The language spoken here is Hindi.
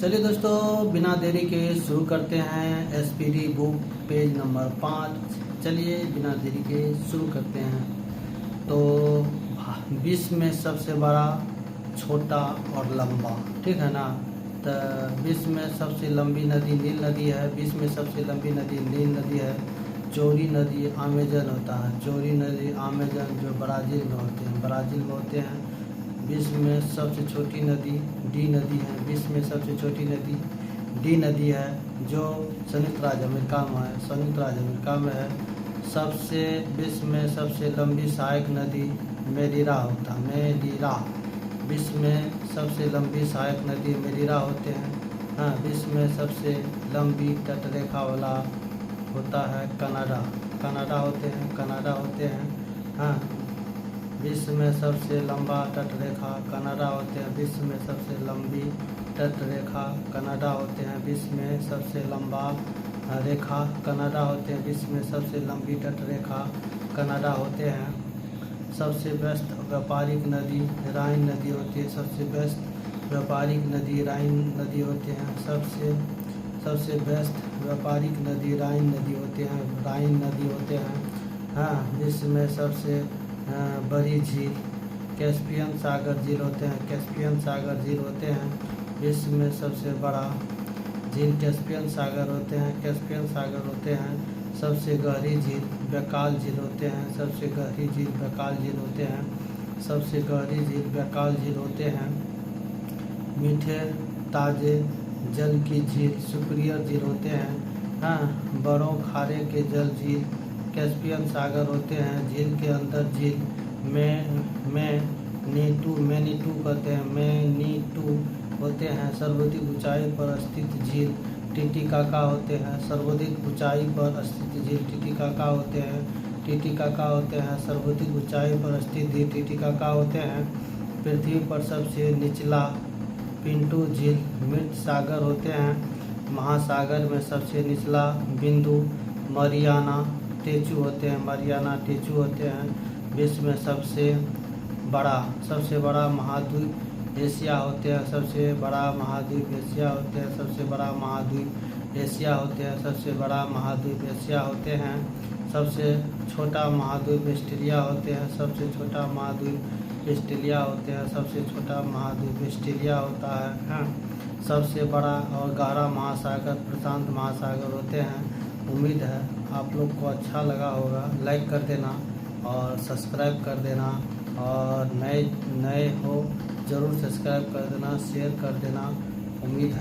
चलिए दोस्तों, बिना देरी के शुरू करते हैं एसपीडी बुक पेज नंबर 5। चलिए बिना देरी के शुरू करते हैं। तो विश्व में सबसे बड़ा, छोटा और लंबा, ठीक है ना। तो विश्व में सबसे लंबी नदी नील नदी है। विश्व में सबसे लंबी नदी नील नदी है। चौड़ी नदी अमेजन होता है। चौड़ी नदी अमेजन जो ब्राज़ील में होते हैं। विश्व में सबसे छोटी नदी डी नदी है। विश्व में सबसे छोटी नदी डी नदी है, जो संयुक्त राज्य अमेरिका में है। विश्व में सबसे लंबी सहायक नदी मेडिरा होता है। विश्व में सबसे लंबी सहायक नदी मेडिरा होते हैं। हाँ, विश्व में सबसे लंबी तटरेखा वाला होता है कनाडा होते हैं। हाँ, विश्व में सबसे लंबा तटरेखा कनाडा होते हैं। विश्व में सबसे लंबी तटरेखा कनाडा होते हैं। विश्व में सबसे लंबा रेखा कनाडा होते हैं। विश्व में सबसे लंबी तटरेखा कनाडा होते हैं। सबसे व्यस्त व्यापारिक नदी राइन नदी होती है। सबसे व्यस्त व्यापारिक नदी राइन नदी होते हैं। सबसे व्यस्त व्यापारिक नदी राइन नदी होते हैं। हाँ, विश्व में सबसे बड़ी झील कैस्पियन सागर झील होते हैं। विश्व में सबसे बड़ा झील कैस्पियन सागर होते हैं। सबसे गहरी झील बैकाल झील होते हैं। सबसे गहरी झील बैकाल झील होते हैं। मीठे ताजे जल की झील सुपीरियर झील होते हैं। हाँ, बड़ों खारे के जल झील कैस्पियन सागर होते हैं। झील के अंदर झील मैनीटू होते हैं। सर्वाधिक ऊंचाई पर स्थित झील टिटिकाका होते हैं। सर्वाधिक ऊंचाई पर स्थित झील टिटिकाका होते हैं। सर्वाधिक ऊंचाई पर स्थित झील टिटिकाका होते हैं। पृथ्वी पर सबसे निचला पिंटू झील मृत सागर होते हैं। महासागर में सबसे निचला बिंदु मरियाना टेचू होते हैं। विश्व में सबसे बड़ा महाद्वीप एशिया होते हैं। सबसे बड़ा महाद्वीप एशिया होते हैं। सबसे छोटा महाद्वीप ऑस्ट्रेलिया होते हैं। सबसे छोटा महाद्वीप ऑस्ट्रेलिया होता है। हाँ, सबसे बड़ा और गहरा महासागर प्रशांत महासागर होते हैं। उम्मीद है आप लोग को अच्छा लगा होगा। लाइक कर देना और सब्सक्राइब कर देना, और नए हो ज़रूर सब्सक्राइब कर देना, शेयर कर देना। उम्मीद है